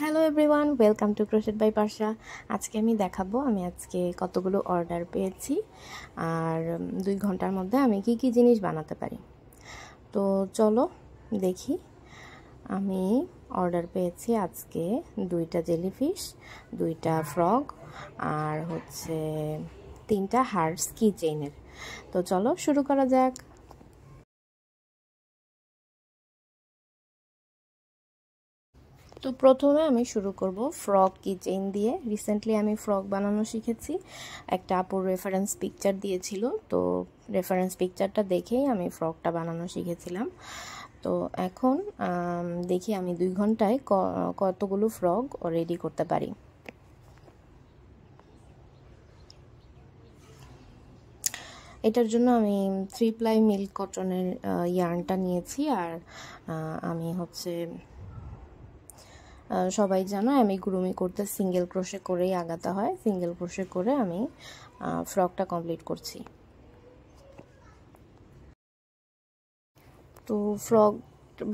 Hello everyone, welcome to crochet by Parsa. আজকে আমি দেখাবো আমি আজকে কতগুলো অর্ডার পেয়েছি আর 2 ঘন্টার মধ্যে আমি কি কি জিনিস বানাতে পারি। তো চলো দেখি। আমি অর্ডার পেয়েছি আজকে 2টা জেলিফিশ, 2টা ফ্রগ আর 3টা হার্টস কি চেইনের। তো চলো শুরু করা যাক। তো প্রথমে আমি শুরু করব ফ্রক কিচেইন দিয়ে। রিসেন্টলি আমি ফ্রক বানানো শিখেছি। একটা আপুর রেফারেন্স পিকচার দিয়েছিল, তো রেফারেন্স পিকচারটা দেখেই আমি ফ্রকটা বানানো শিখেছিলাম। তো এখন দেখি আমি 2 ঘন্টায় কতগুলো ফ্রক রেডি করতে পারি। এটার জন্য আমি 3 প্লাই মিল্ক কটনের ইয়ার্নটা নিয়েছি। আর আমি সবাই জানো আমি গুরুমি করতে সিঙ্গেল ক্রোশে করেই আগাতে হয়। সিঙ্গেল ক্রোশে করে আমি ফ্রকটা কমপ্লিট করছি। তো ফ্রক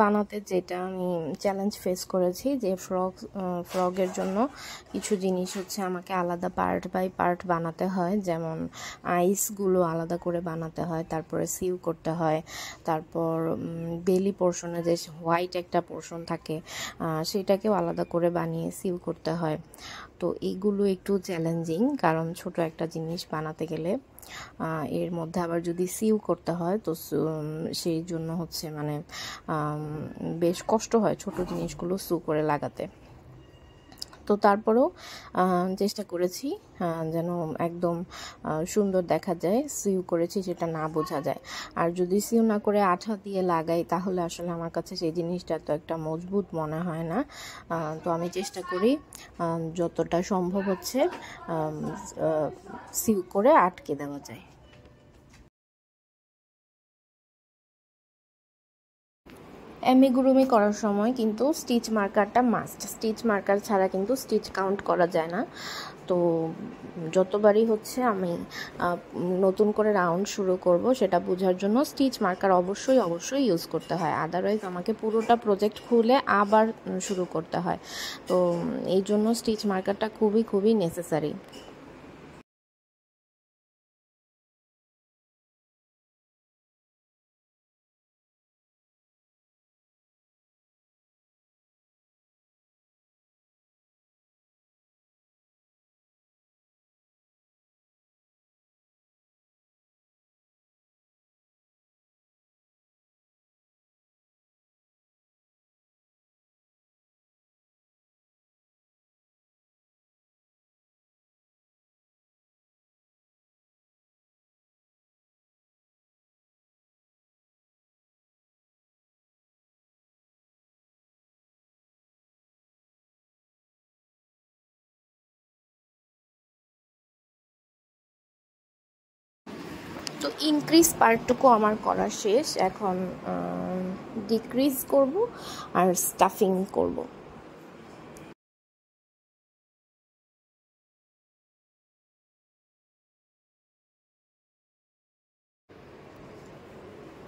বানাতে যেটা আমি চ্যালেঞ্জ ফেস করেছি, যে ফ্রগের জন্য কিছু জিনিস আমাকে আলাদা পার্ট বাই পার্ট বানাতে হয়। যেমন আইসগুলো আলাদা করে বানাতে হয়, তারপরে সিউ করতে হয়, তারপর বেলি পোর্শনে যে হোয়াইট একটা পোর্শন থাকে সেটাকেও আলাদা করে বানিয়ে সিউ করতে হয়। তো এইগুলো একটু চ্যালেঞ্জিং, কারণ ছোট একটা জিনিস বানাতে গেলে এর মধ্যে আবার যদি সিউ করতে হয় তো সেই জন্য বেশ কষ্ট হয় ছোট জিনিসগুলো সু করে লাগাতে। তো তারপরেও চেষ্টা করেছি যেন একদম সুন্দর দেখা যায়, সিউ করেছি সেটা না বোঝা যায়। আর যদি সিউ না করে আঠা দিয়ে লাগাই তাহলে আসলে আমার কাছে সেই জিনিসটা তো একটা মজবুত মনে হয় না। তো আমি চেষ্টা করি যতটা সম্ভব সিউ করে আটকে দেওয়া যায়। এমিগুরুমি করার সময় কিন্তু স্টিচ মার্কারটা মাস্ট। স্টিচ মার্কার ছাড়া কিন্তু স্টিচ কাউন্ট করা যায় না। তো যতবারই আমি নতুন করে রাউন্ড শুরু করব সেটা বোঝার জন্য স্টিচ মার্কার অবশ্যই ইউজ করতে হয়। আদারওয়াইজ আমাকে পুরোটা প্রজেক্ট খুলে আবার শুরু করতে হয়। তো এই জন্য স্টিচ মার্কারটা খুবই নেসেসারি। তো ইনক্রিজ পার্টটুকু আমার করা শেষ। এখন ডিক্রিজ করব আর স্টাফিং করব।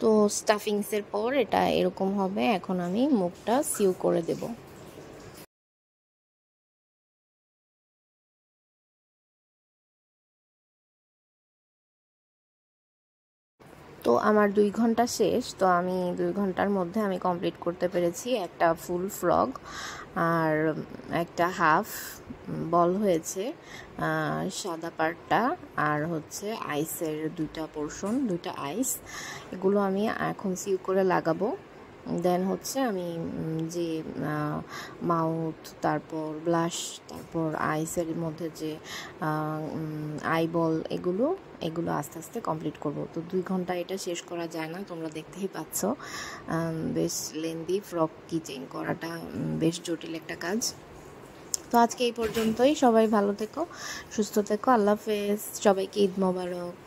তো স্টাফিংসের পর এটা এরকম হবে। এখন আমি মুখটা সিউ করে দেব। তো আমার 2 ঘন্টা শেষ। তো আমি 2 ঘন্টার মধ্যে আমি কমপ্লিট করতে পেরেছি একটা ফুল ফ্রক আর একটা হাফ বল হয়েছে। সাদা পার্টটা আর আইসের 2টা পোর্শন, 2টা আইস, এগুলো আমি এখন সিউ করে লাগাবো। দেন আমি যে মাউথ, তারপর ব্লাশ, তারপর আইসের মধ্যে যে আইবল, এগুলো আস্তে আস্তে কমপ্লিট করব। তো 2 ঘন্টা এটা শেষ করা যায় না, তোমরা দেখতেই পাচ্ছ। বেশ লেন্দি ফ্রক কিচেইন করাটা বেশ জটিল একটা কাজ। তো আজকে এই পর্যন্তই। সবাই ভালো থেকো, সুস্থ থেকো। আল্লাহ হাফেজ। সবাইকে ঈদ মোবারক।